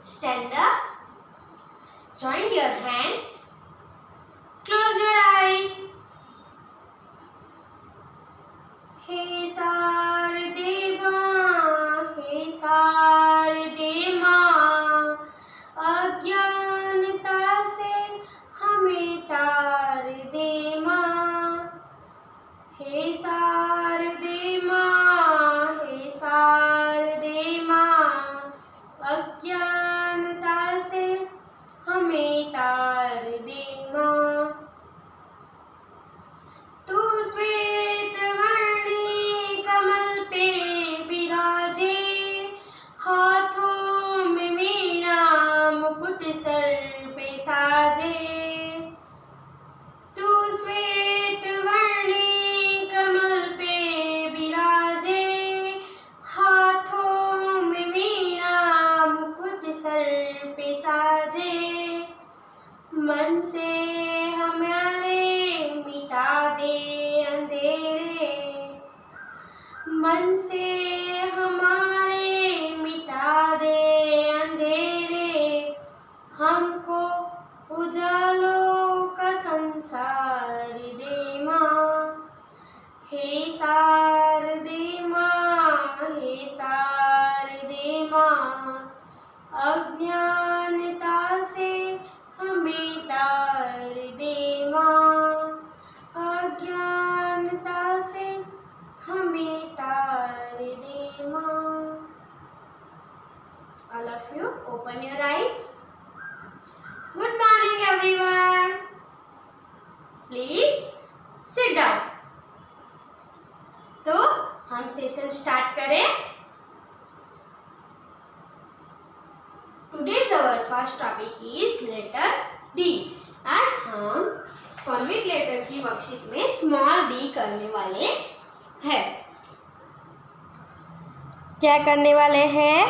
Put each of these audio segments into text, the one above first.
Stand up. Join your hands. Close your eyes. हे शारदे माँ, हे शारदे माँ, अज्ञानता से हमें तार दे माँ। हे शारदे माँ, हे शारदे माँ, अज्ञानता से हमें तार दे माँ। तू श्वेत वर्णी कमल पे विराजे, हाथों में वीणा मुकुट सर पे साजे। तू श्वेत वर्णी कमल पे विराजे, हाथों में वीणा मुकुट सर पे साजे। मन से हमारे मिटा दे अंधेरे, मन से हमारे मिटा दे अंधेरे, हमको उजालों का संसार दे माँ। हे शारदे माँ, हे शारदे माँ, अज्ञानता से हमें तार दे माँ। अज्ञानता से हमें तार दे माँ। All of you, open your eyes. Good morning, everyone. Please sit down. तो हम सेशन स्टार्ट करें। Today's our first topic is letter D. आज हम फॉर्मिक लेटर की वर्कशीट में स्मॉल डी करने वाले हैं। क्या करने वाले हैं?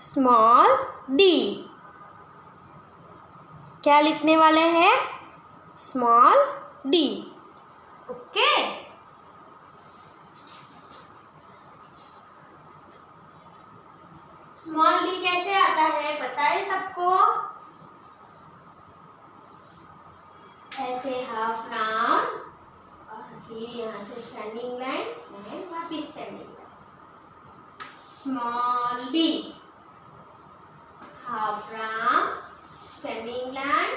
Small D. क्या लिखने वाले हैं? Small D. Okay. Small D कैसे आता है बताए सबको? ऐसे हाफ राउंड और फिर यहाँ से स्टैंडिंग लाइन एंड वापिस standing line. Small D, half round, standing line,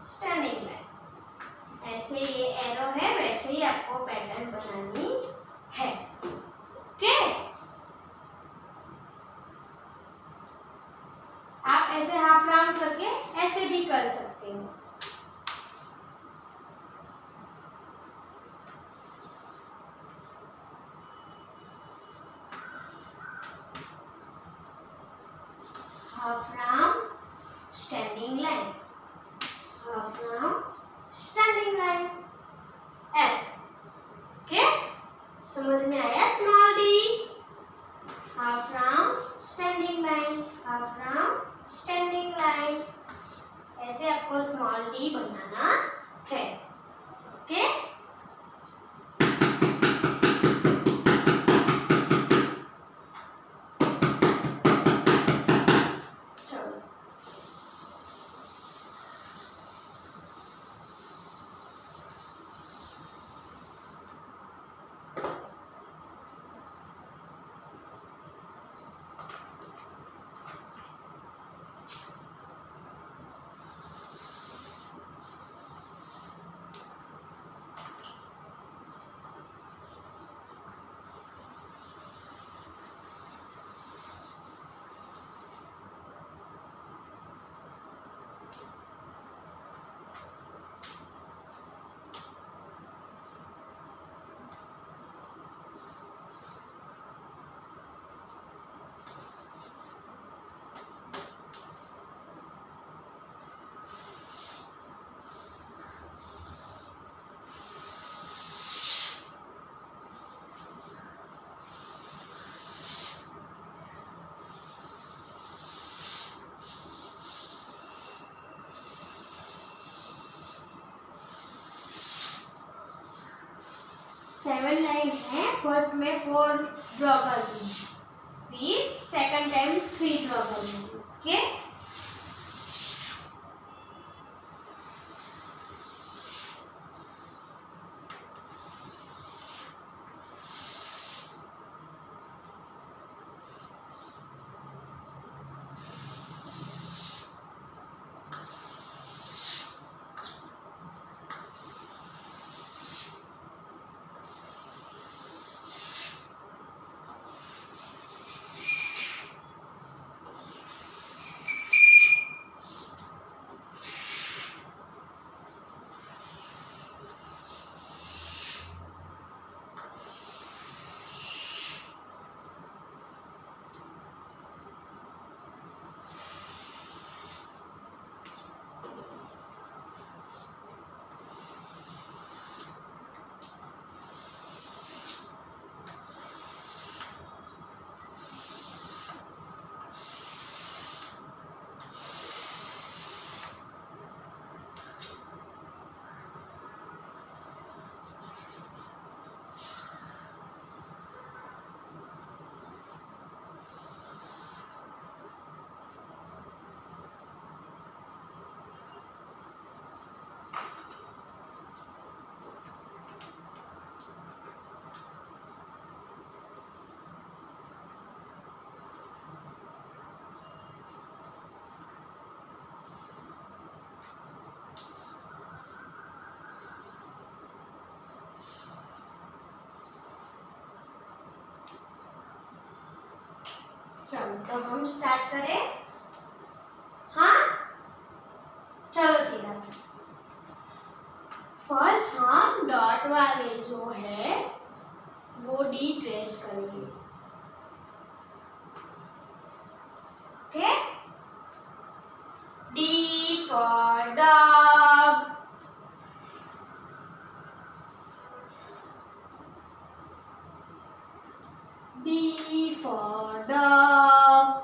standing line. ऐसे ये एरो है, वैसे ही आपको पैटर्न बनानी है। ओके। आप ऐसे हाफ राउंड करके ऐसे भी कर सकते हो। Half round, standing line, half round, standing line, ऐसे। ओके, समझ में आया? Small D, half round, standing line, half round, standing line. ऐसे आपको स्मॉल डी बनाना है। ओके। चलो सेवन लाइन है। फर्स्ट में 4 ड्रॉ कर दूंगी, फिर सेकंड टाइम 3 ड्रॉ कर दूंगी। ओके। चलो तो हम स्टार्ट करें। हाँ चलो चिराग, फर्स्ट हम डॉट वाले जो है वो डी ट्रेस करेंगे। Okay, D for dog, D for dog,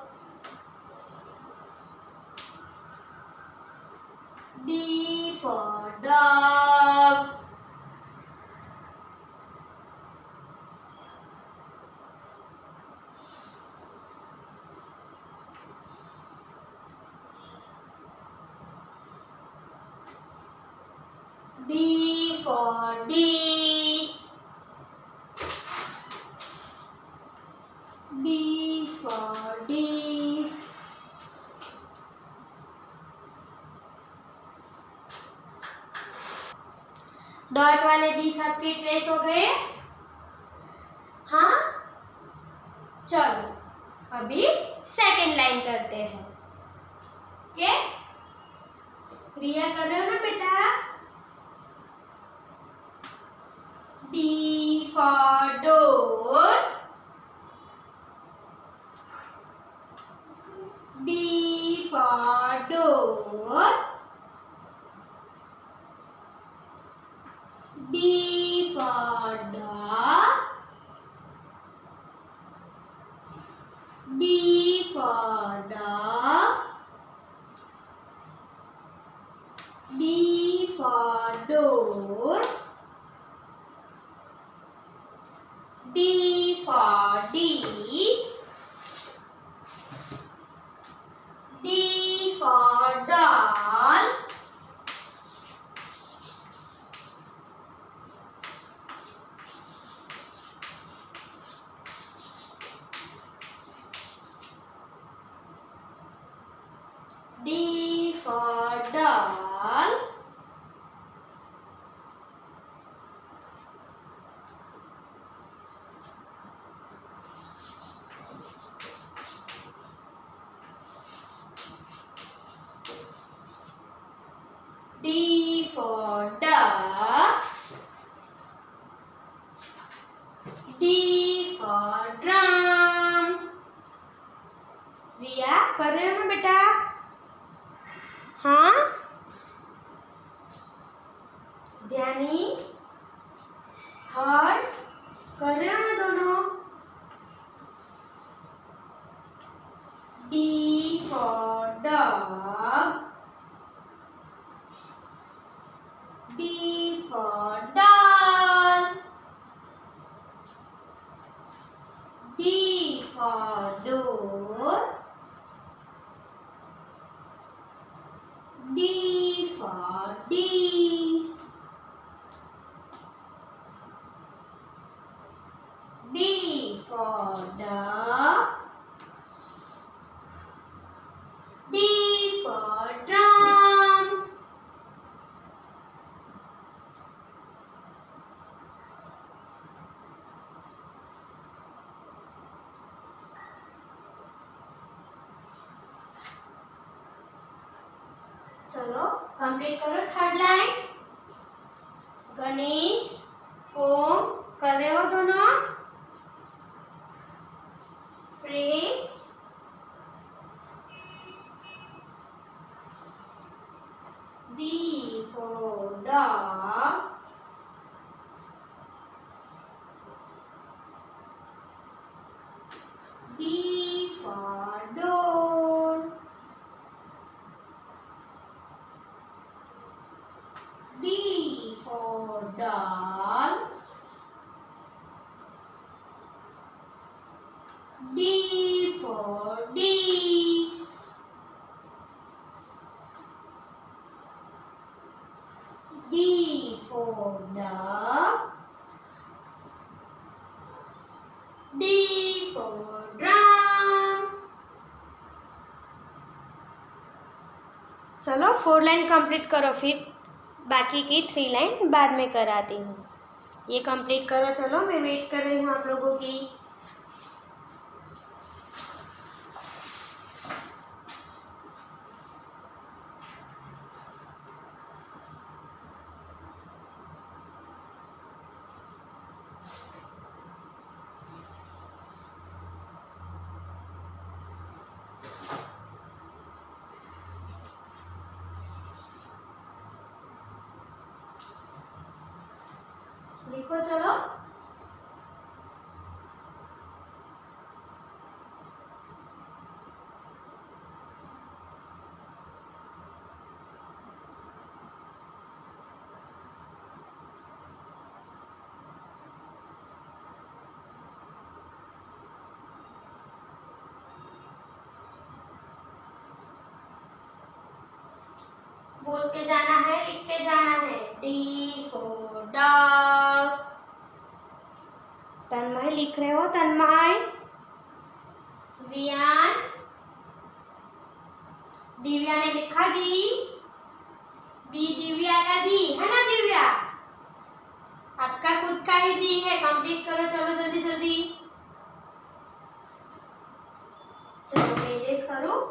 D for dog, D for dish, D for dish, dot वाले डी सबके ट्रेस हो गए। हाँ चलो अभी सेकंड लाइन करते हैं। ओके, रिया कर रहे हो ना बेटा? D for door, D for door, D for dog, D for dog, D for door, D for dish, D for doll, D for doll, D for duck, D for drum। रिया कर रहे हो ना बेटा? हाँ ध्यानी, हर्ष कर रहे हो ना दोनों? D for dog, D for doll, D for door, चलो कंप्लीट करो थर्ड लाइन। गणेश ओम कर रहे हो दोनों। Prince D for dog, D for door, D for dog, D for D's, D for dog, D for drum। चलो 4 line complete करो, फिर बाकी की 3 लाइन बाद में कराती हूँ। ये कंप्लीट करो, चलो मैं वेट कर रही हूँ आप लोगों की। लिखो चलो। बोलते जाना है, लिखते जाना है। D for dog। तन्मय लिख रहे हो? तन्मय, वियान, दिव्या ने लिखा दी। दी दिव्या का दी है ना? दिव्या आपका खुद का ही दी है। कंप्लीट करो चलो जल्दी जल्दी। चलो मैं इरेज करूं।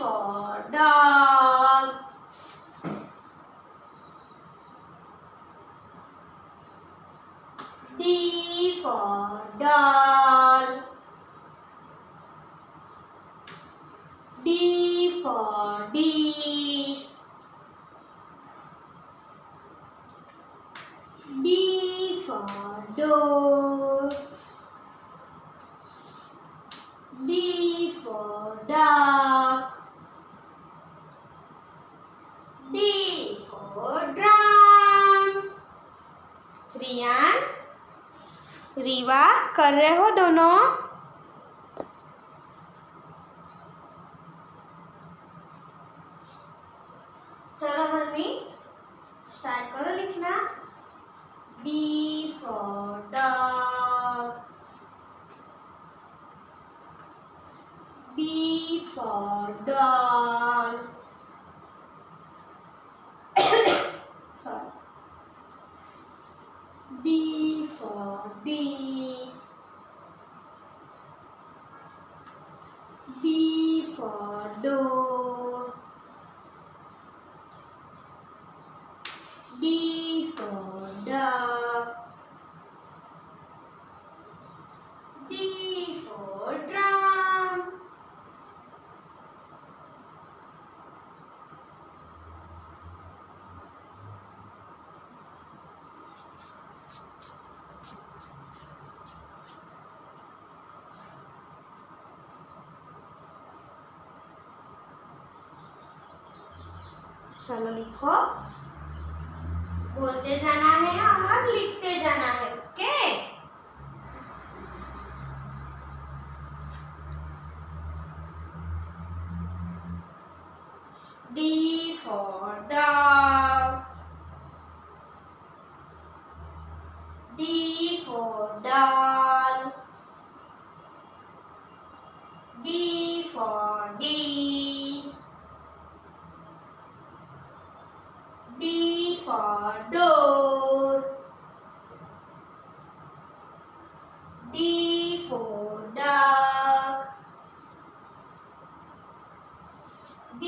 for dog. D for doll. D for dish. D for door. D for duck. D for drum. Riyan, Rewa कर रहे हो दोनों? चलो हरमी स्टार्ट करो लिखना। D for dog. D for doll. Sorry. D for dish. D for door. D for duck. D for drum. चलो लिखो, बोलते जाना है और लिखते जाना है। Okay, D for dog. D for doll. D for dish. D for door. D for duck. D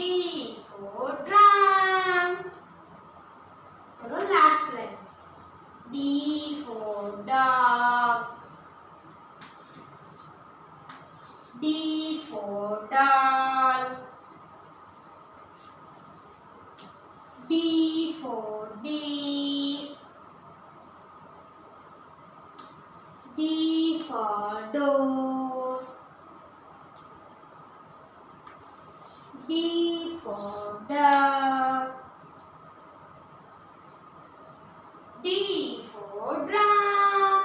for drum. चलो last line. D for dog. D for doll. D for dish. D for door. D for duck. D for drum.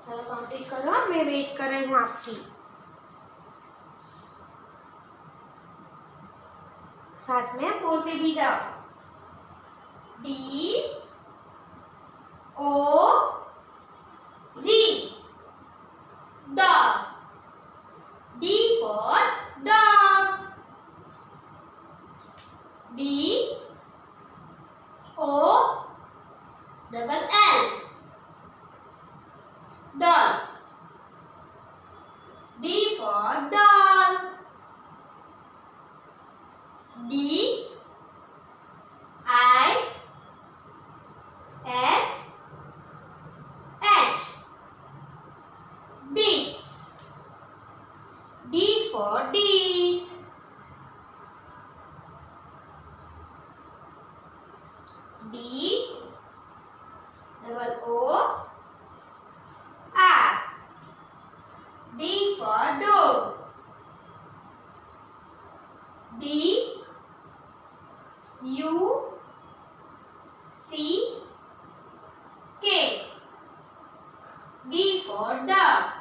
चलो complete करो, मैं wait कर रही हूँ आपकी। साथ में बोलते भी जाओ। D O G, dog. D for dog. D O double L, doll. D for doll. D I S H, dish. D for dish. D double O R, D for door. D U C K, D for duck.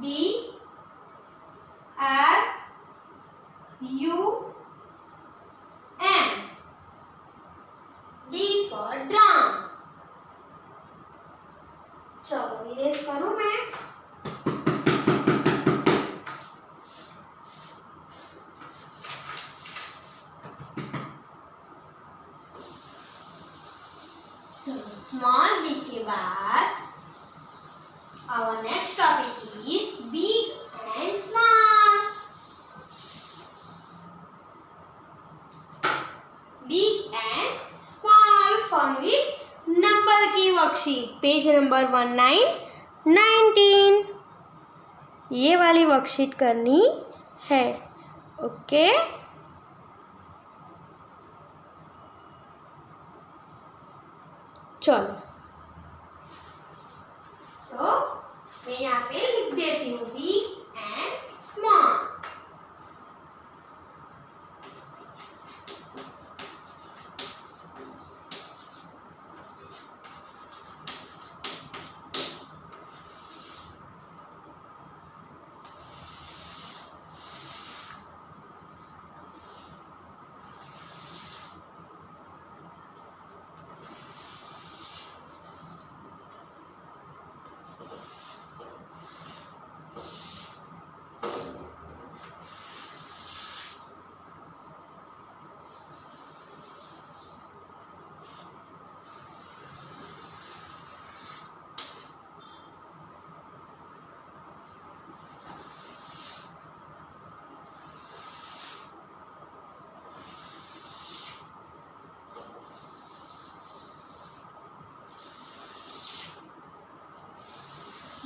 D R U M, D for drum. चलो erase करूं मैं। चलो small page number 1919 ये वाली worksheet करनी है। Okay, चलो तो मैं यहाँ पे लिख देती हूँ बिग एंड स्मॉल।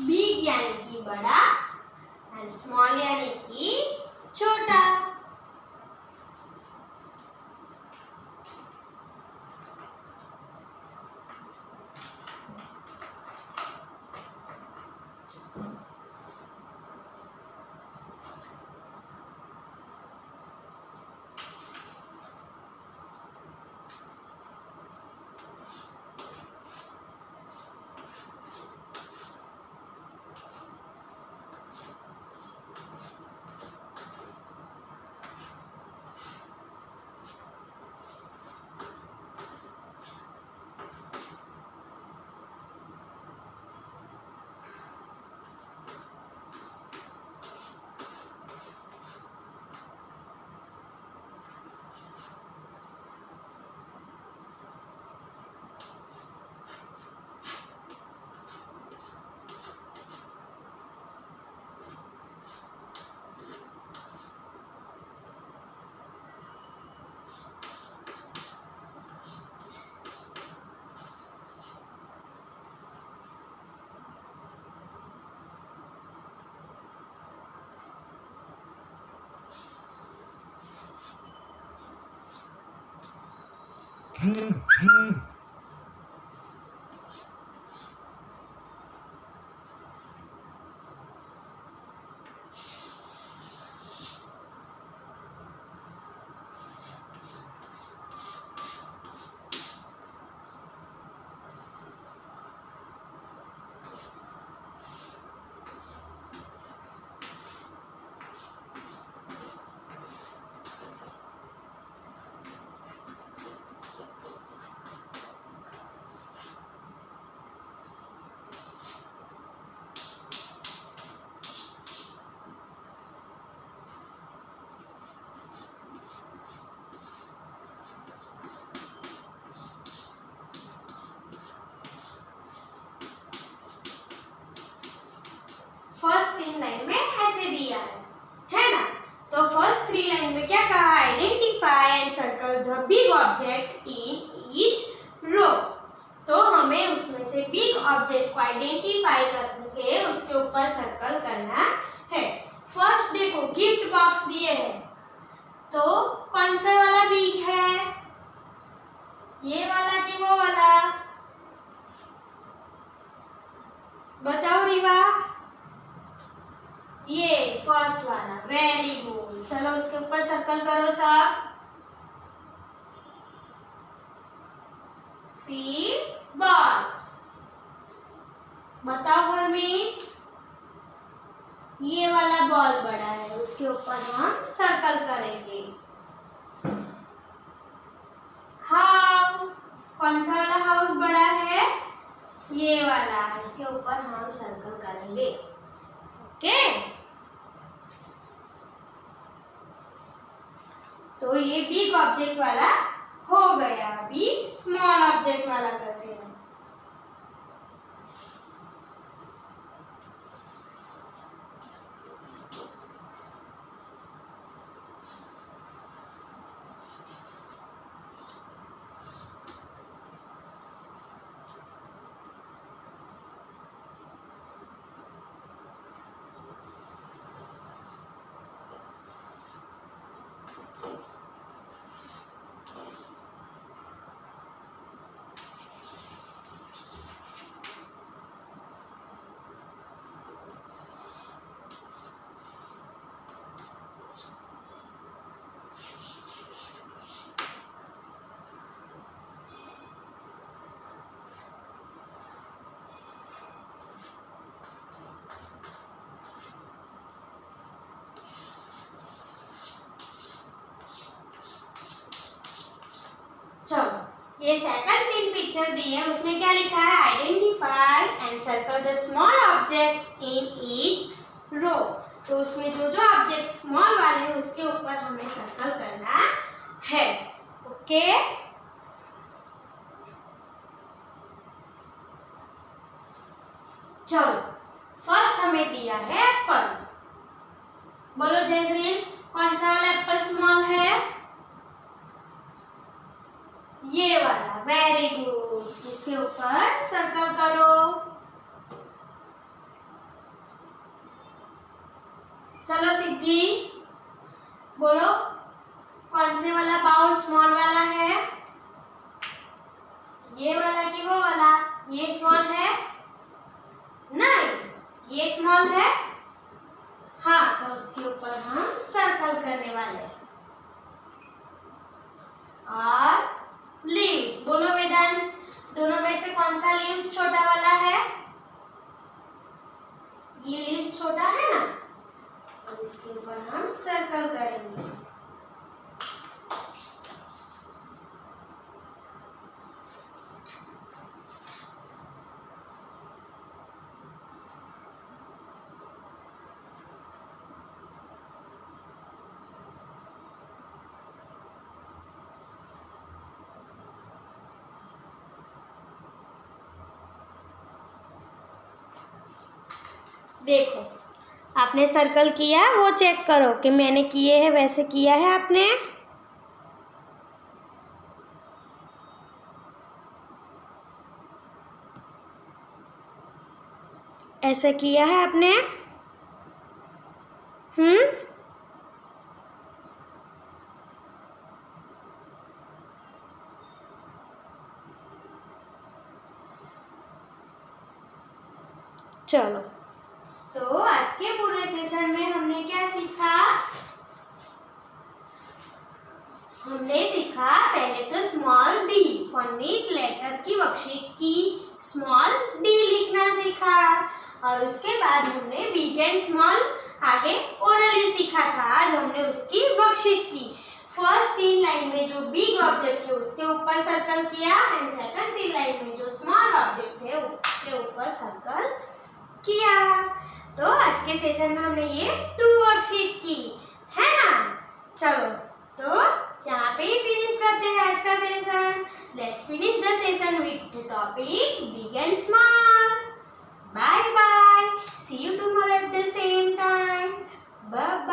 बिग यानी कि बड़ा एंड स्मॉल यानी कि छोटा। फर्स्ट 3 लाइन में ऐसे दिया है ना। तो फर्स्ट 3 लाइन में क्या कहा, identify and circle the big object in each row. तो हमें उसमें से बिग ऑब्जेक्ट को आइडेंटिफाई करके उसके ऊपर सर्कल करना है। फर्स्ट देखो गिफ्ट बॉक्स दिए हैं, तो कौन सा वाला बिग है, ये वाला कि वो वाला, बताओ रिवा। ये फर्स्ट वाला, वेरी गुड। चलो उसके ऊपर सर्कल करो सब। फिर बॉल, बताओ घर में, ये वाला बॉल बड़ा है, उसके ऊपर हम सर्कल करेंगे। हाउस, कौन सा वाला हाउस बड़ा है, ये वाला, इसके ऊपर हम सर्कल करेंगे। ओके, तो ये बिग ऑब्जेक्ट वाला हो गया। अभी स्मॉल ऑब्जेक्ट वाला करते हैं। ये सेकंड 3 पिक्चर दी है, उसमें क्या लिखा है? Identify and circle the small object in each row. तो उसमें जो जो ऑब्जेक्ट स्मॉल वाले हैं उसके ऊपर हमें सर्कल करना है। ओके, चलो फर्स्ट हमें दिया है एप्पल। बोलो जैसलीन, कौन सा वाला एप्पल स्मॉल है? ये वाला, वेरी गुड। इसके ऊपर सर्कल करो। चलो सिद्धि, बोलो कौन से वाला बाउल स्मॉल वाला है? ये वाला कि वो वाला? ये स्मॉल है? नहीं, ये स्मॉल है। हाँ, तो उसके ऊपर हम सर्कल करने वाले हैं। और लीव्स, बोलो वेदांश, दोनों में से कौन सा लीव्स छोटा वाला है? ये लीव्स छोटा है ना, तो इसके ऊपर हम सर्कल करेंगे। देखो, आपने सर्कल किया, वो चेक करो कि मैंने किए हैं वैसे किया है आपने? ऐसा किया है आपने? चलो, तो आज के पूरे सेशन में हमने क्या सीखा? हमने सीखा पहले तो स्मॉल डी, फोनेट लेटर की वर्कशीट की स्मॉल डी लिखना सीखा, और उसके बाद हमने बिग एंड स्मॉल आगे ओरली सीखा था। आज हमने उसकी वर्कशीट की। फर्स्ट 3 लाइन में जो बिग ऑब्जेक्ट है उसके ऊपर सर्कल किया, एंड सेकंड 3 लाइन में जो स्मॉल ऑब्जेक्ट्स है उसके ऊपर सर्कल किया। तो आज के सेशन में हमने ये 2 वर्कशीट की है ना। चलो, तो यहाँ पे ही फिनिश करते हैं आज का session. Let's finish the session with the topic big and small. Bye bye, see you tomorrow at the same time. Bye bye.